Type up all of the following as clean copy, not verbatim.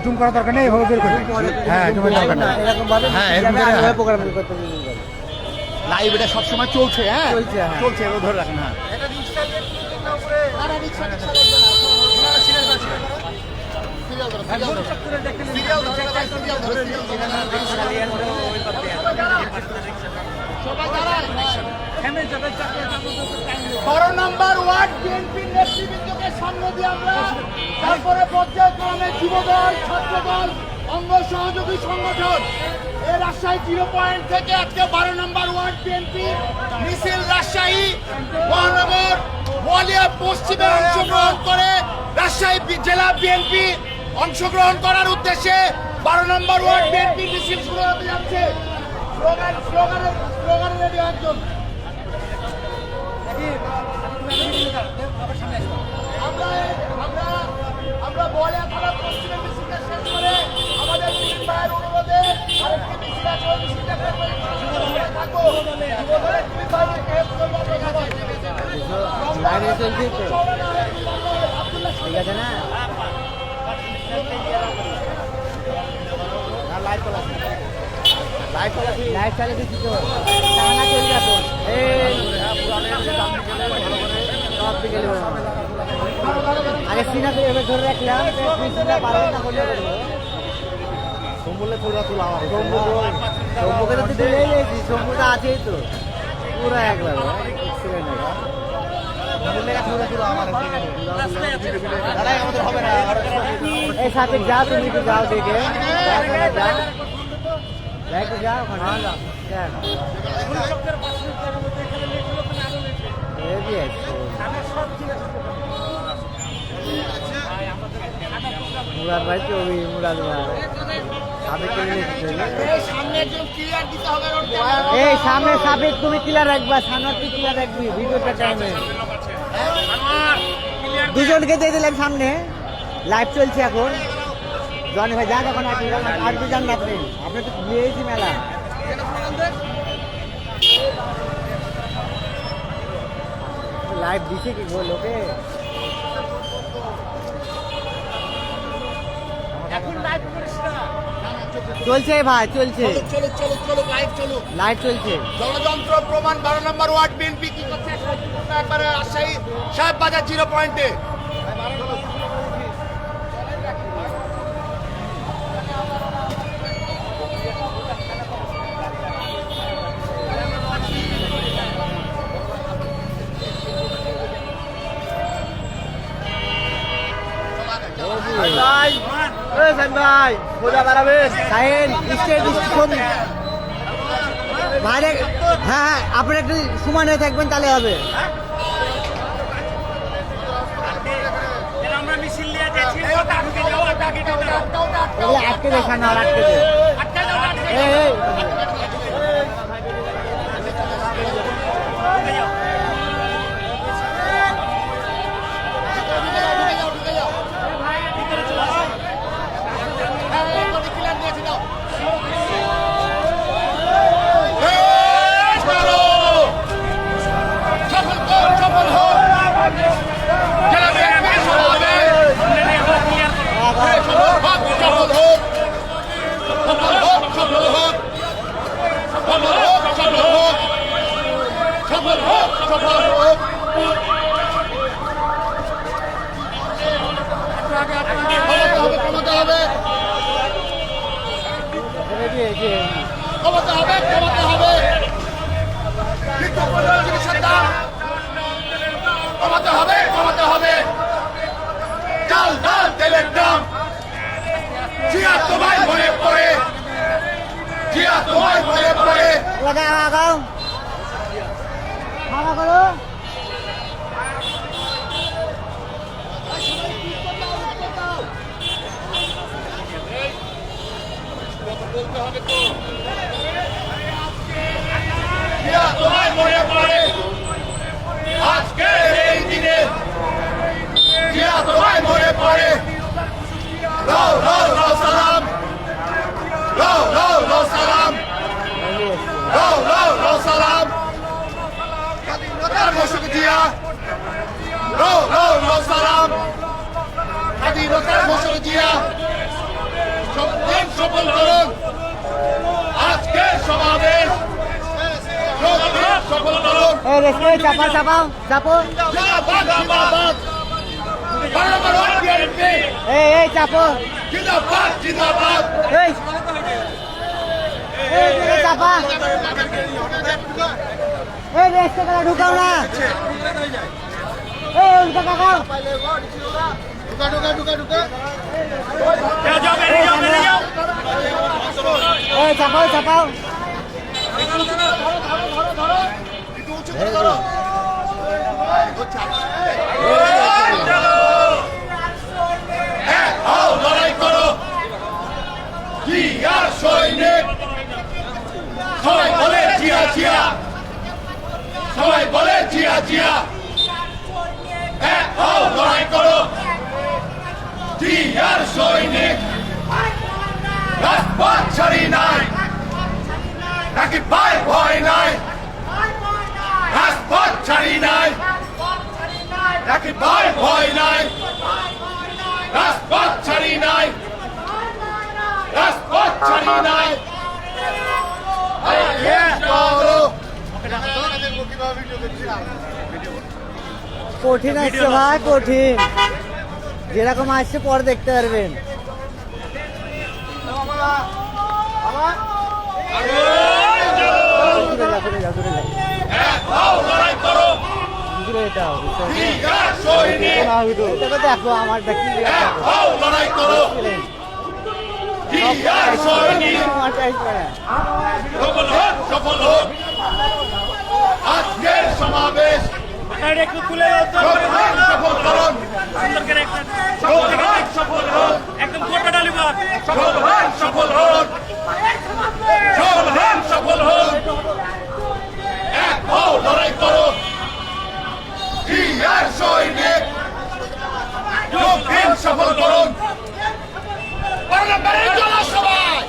Zoom করার দরকার নেই, এভাবে বের করুন। হ্যাঁ, জুমের দরকার নেই। লাইভ এটা সবসময় চলছে। হ্যাঁ চলছে, এবার ধরে রাখেন। হ্যাঁ বারো নম্বর ওয়ার্ড বিএনপির নেতৃবৃন্দকে সামনে দিয়ে আমরা তারপরে পর্যায়ক্রমে যুবদল, ছাত্রদল, অঙ্গ সহযোগী সংগঠন এই রাজশাহী 0 পয়েন্ট থেকে আজকে 12 নম্বর ওয়ার্ড বিএনপি মিছিল রাজশাহী মহানগর ওয়ালিয়া পশ্চিমে অংশগ্রহণ করে রাজশাহী জেলা বিএনপি অংশগ্রহণ করার উদ্দেশ্যে 12 নম্বর ওয়ার্ড বিএনপি মিছিল শুরু হতে যাচ্ছে। স্লোগান রেডি একজন। আমরা বলিয়া থানা পশ্চিমে মিছিলটা শেষ করে আমাদের তিন ভাইয়ের অনুরোধে আরেকটি মিছিল আছে, ওই মিছিলটা থাকবো। ঠিক আছে না? লাইট চালিয়ে দিচ্ছি তো, টানা চলে যাবো। আগে সিনাতে এবার ধরে রাখলাম, পারবে না করলে সম্বলে তোলা তোলা আমার সম্মুখে তো তুলে গেছি, সম্মুখে আছেই তো পুরো একবার এই সাথে যাও, তুমি একটু যাও দেখে যাও, একটু যাও ওখানে মুরাদ ভাই ছবি, মুরাদ ভাই এই সামনে সাবেক তুমি ক্লিয়ার রাখবা, সামনে তুই ক্লিয়ার রাখবি ভিডিওটা টাইমে। দুজনকে দিয়ে দিলাম সামনে, লাইভ চলছে এখন। জনি ভাই যান এখন, আর দুজন না আপনি, আপনি তো নিয়েছি মেলা। লাইভ দিছে কি গো লোকে? চলছে ভাই, চলছে, লাইভ চলছে। ষড়যন্ত্র প্রমাণ 12 নম্বর ওয়ার্ড বিএনপি কি করছে একবারে রাজশাহী সাহেব বাজার 0 পয়েন্টে। ভাই সোজা বাড়াবেন, হ্যাঁ হ্যাঁ, আপনি একটু সমান হয়ে থাকবেন তাহলে হবে। আটকে দেখান আর আটকে দে। কমাতে হবে চাল ডাল তেলের দাম। জিয়া তোমায় মনে পড়ে, জিয়া তোমায় মনে পড়ে। লাগাও খাওয়া করো। জিয়া তোমায় মনে পড়ে আজকের এই দিনে, জিয়া তোমায় মনে পড়ে। রাও রাও রাও সালাম, রাও রাও রাও সালাম, রাও রাও রাও সালাম। স্বাধীনতার ঘোষক জিয়া, লো লো লো সালাম, স্বাধীনতার ঘোষক জিয়া, সফল করুন আজকের সমাবেশ, সফল করুন। এই রেস্টে চাপা চাপাও চাপো। জিন্দাবাদ জিন্দাবাদ, বারবার ওয়ার্ড বিএনপি, এই চাপো। জিন্দাবাদ জিন্দাবাদ। এই চাপা। এই রেস্টে কাকা ঢুকাও না। এই উল্টা কাকাও। এই চাপাও চাপাও। লড়াই করো জিয়ার সৈনিক, সবাই বলে জিয়া জিয়া, সবাই বলে জিয়া জিয়া। লড়াই করো জিয়ার সৈনিক, রাজপথ ছাড়ি নাই, নাকি পায় ভয় নাই, রাজপথ ছাড়ি নাই, নাকি পায় ভয় নাই, রাজপথ ছাড়ি নাই, রাজপথ ছাড়ি নাই। কঠিন আসছে ভাই, কঠিন। যেরকম আসছে পরে দেখতে পারবেন। দেখো আমারটা কি লড়াই করো জিয়ার সৈনিক, সফল হোক সফল হোক আজকের সমাবেশ, একটু তুলে সফল করুন, সফল হোক, একদম ফটো ডালিবার সফল হোক সফল হোক, সফল হোক সফল হোক। এক হও লড়াই করো জিয়ার সৈনিক, সফল করুন পার্লামেন্টের জনসভায়।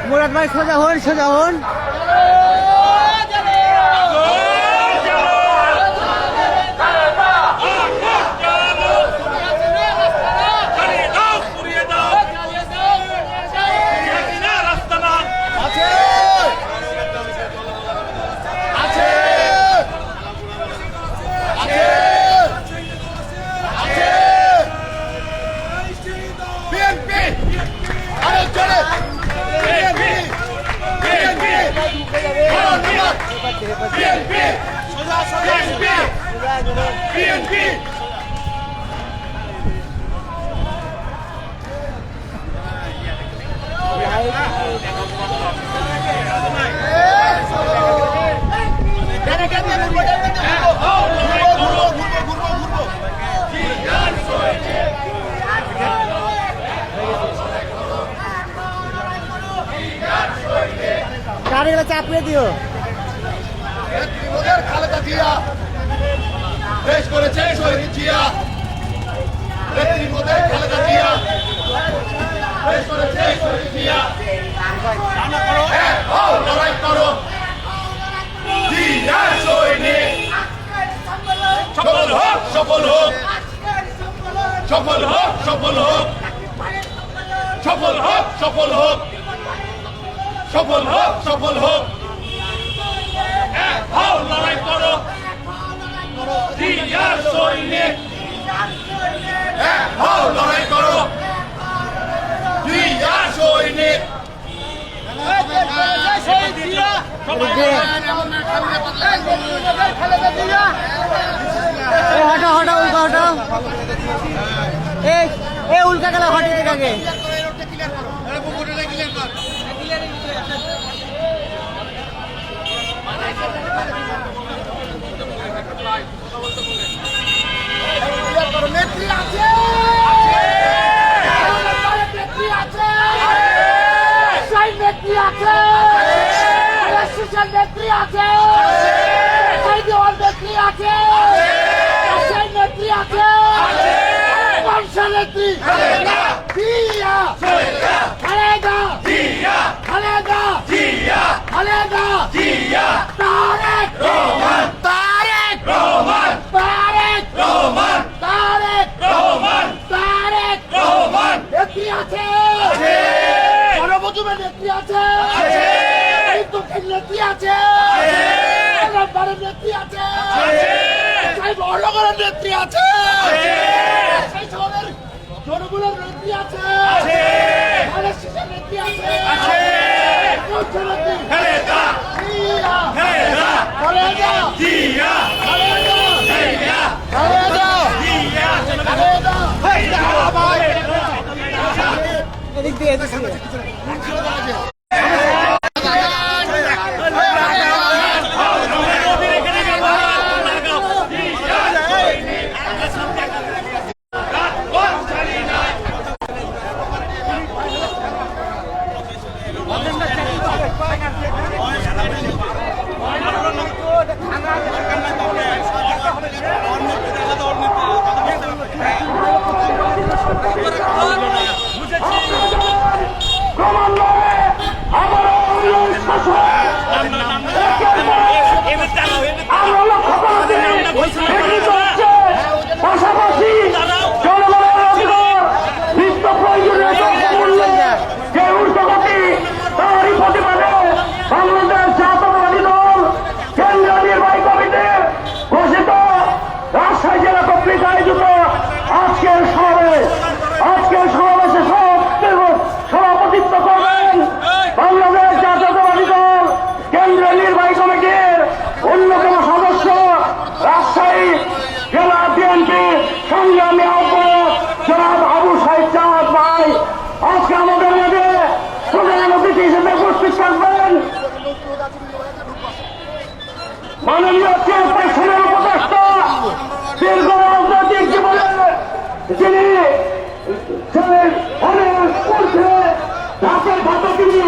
মুরাদ ভাই সোজা হন, সোজা হন। গাড়িগুলো চাপিয়ে দিও। খালেদা জিয়া দেশ করেছে শহীদ জিয়া, নেত্রীর খালেদা জিয়া দেশ করেছে শহীদ জিয়া। লড়াই করো জিয়া সৈনিক, সফল হোক সফল হোক, সফল হোক সফল হোক, সফল হোক সফল হোক, সফল হোক সফল হোক। লড়াই করো জিয়ার সৈনিক, লড়াই করো জিয়ার সৈনিক। হটা হটা উল্কা হটা। এই উল্কা গেল হটে আগে। নেত্রী আছে, নেত্রী আছে, নেত্রী আছে, নেত্রী আছে, নেত্রী আছে, নেত্রী আছে, নেত্রী নেত্রী আছে, গণপ্রতিমা নেত্রী আছে, দক্ষিণ নেত্রী আছে, রামপালের নেত্রী আছে, বড়নগরের নেত্রী আছে, সেই শহরের জনগুলোর নেত্রী আছে, শিশের নেত্রী আছে, এদিক দিয়ে এদিক দিয়ে পাশাপাশি জনগণের অধিকার নিত্য প্রয়োজনীয় দ্রব্যমূল্যে যে ঊর্ধ্বগতি তারই প্রতিবাদে বাংলাদেশ জাতীয়তাবাদী দল কেন্দ্রীয় নির্বাহী কমিটি ঘোষিত রাজশাহী জেলা কর্তৃক আয়োজিত আজকের সমাবেশে সভাপতিত্ব করবেন বাংলাদেশ জাতীয়তাবাদী দল কেন্দ্রীয় নির্বাহী কমিটির অন্যতম সদস্য রাজশাহী জেলা বিএনপি সংগ্রামী আহ্বায়ক জনাব আবু সাইদ চাঁদ ভাই আজকে আমাদের মধ্যে প্রধান অতিথি হিসেবে উপস্থিত থাকবেন মাননীয় চেয়ারপারসনের উপদেষ্টা দীর্ঘ রাজনৈতিক জীবনে যিনি অনেক করছে ঢাকের ভাতা তিনি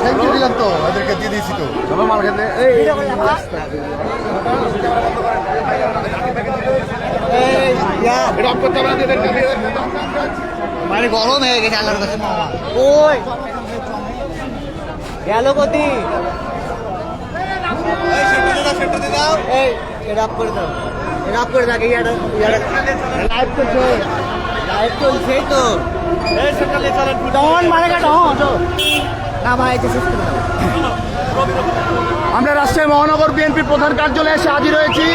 থ্যাংক ইউ দিলাম তো ওদেরকে দিয়ে দিয়েছি তো সবাই মাল খেতে মানে গরম হয়ে গেছে আল্লাহর কাছে ওই গেল গতি এই এটা অফ করে দাও এটা অফ করে দাও লাইভ চলছে তো ডন মারেগা ডন না ভাই এটা শেষ করে দাও আমরা রাজশাহী মহানগর বিএনপি প্রধান কার্যালয়ে এসে হাজির হয়েছি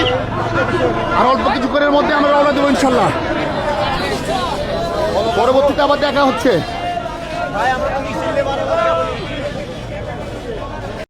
আর অল্প কিছুক্ষণের মধ্যে আমরা রওনা দেবো ইনশাল্লাহ পরবর্তীতে আবার দেখা হচ্ছে